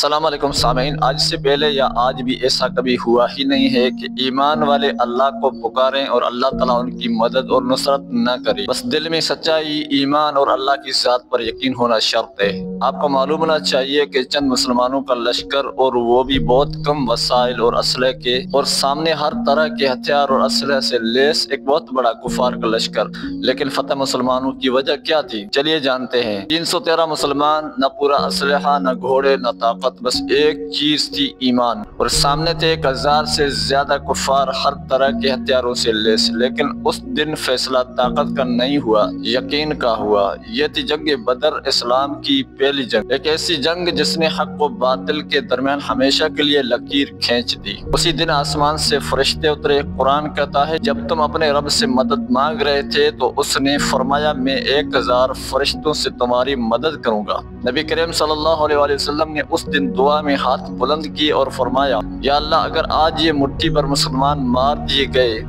السلام علیکم سامعین، آج سے پہلے یا آج بھی ایسا کبھی ہوا ہی نہیں ہے کہ ایمان والے اللہ کو پکاریں اور اللہ تعالیٰ ان کی مدد اور نصرت نہ کرے۔ بس دل میں سچائی، ایمان اور اللہ کی ذات پر یقین ہونا شرط ہے۔ آپ کو معلوم ہونا چاہیے کہ چند مسلمانوں کا لشکر، اور وہ بھی بہت کم وسائل اور اسلحے کے، اور سامنے ہر طرح کے ہتھیار اور اسلحے سے لیس ایک بہت بڑا کفار کا لشکر، لیکن فتح مسلمانوں کی وجہ کیا تھی؟ چلیے جانتے ہیں۔ 313 مسلمان، نہ پورا اسلحہ، نہ گھوڑے، نہ طاقت، بس ایک چیز تھی، ایمان، اور سامنے تھے 1000 سے زیادہ کفار ہر طرح کے ہتھیاروں سے لیس۔ لیکن اس دن فیصلہ طاقت کا نہیں ہوا، یقین کا ہوا۔ یہ تھی جنگ بدر، اسلام کی پہلی جنگ، ایک ایسی جنگ جس نے حق و باطل کے درمیان ہمیشہ کے لیے لکیر کھینچ دی۔ اسی دن آسمان سے فرشتے اترے۔ قرآن کہتا ہے جب تم اپنے رب سے مدد مانگ رہے تھے تو اس نے فرمایا میں 1000 فرشتوں سے تمہاری مدد کروں گا۔ نبی کریم صلی اللہ علیہ وآلہ وسلم نے اس دن دعا میں ہاتھ بلند کی اور فرمایا یا اللہ، اگر آج یہ مٹھی پر مسلمان مار دیے گئے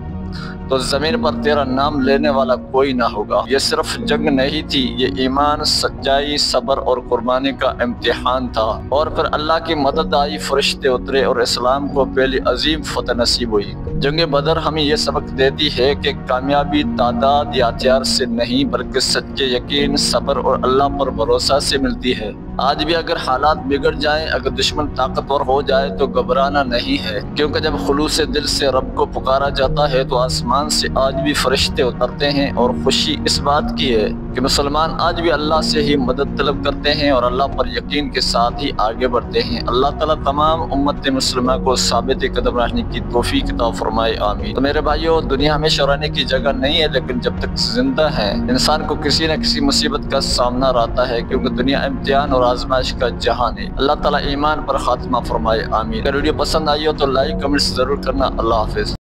تو زمین پر تیرا نام لینے والا کوئی نہ ہوگا۔ یہ صرف جنگ نہیں تھی، یہ ایمان، سچائی، صبر اور قربانی کا امتحان تھا۔ اور پھر اللہ کی مدد آئی، فرشتے اترے اور اسلام کو پہلی عظیم فتح نصیب ہوئی۔ جنگ بدر ہمیں یہ سبق دیتی ہے کہ کامیابی تعداد یا ہتھیار سے نہیں، بلکہ سچے یقین، صبر اور اللہ پر بھروسہ سے ملتی ہے۔ آج بھی اگر حالات بگڑ جائیں، اگر دشمن طاقتور ہو جائے تو گھبرانا نہیں ہے، کیونکہ جب خلوص دل سے رب کو پکارا جاتا ہے تو آسمان سے آج بھی فرشتے اترتے ہیں۔ اور خوشی اس بات کی ہے کہ مسلمان آج بھی اللہ سے ہی مدد طلب کرتے ہیں اور اللہ پر یقین کے ساتھ ہی آگے بڑھتے ہیں۔ اللہ تعالیٰ تمام امت مسلمہ کو ثابت قدم رہنے کی توفیق عطا فرمائے، آمین۔ تو میرے بھائیو، دنیا ہمیشہ رہنے کی جگہ نہیں ہے، لیکن جب تک زندہ ہے انسان کو کسی نہ کسی مصیبت کا سامنا رہتا ہے، کیونکہ دنیا امتحان اور آزمائش کا جہان ہے۔ اللہ تعالیٰ ایمان پر خاتمہ فرمائے، آمین۔ اگر ویڈیو پسند آئی ہو تو لائک، کمنٹس ضرور کرنا۔ اللہ حافظ۔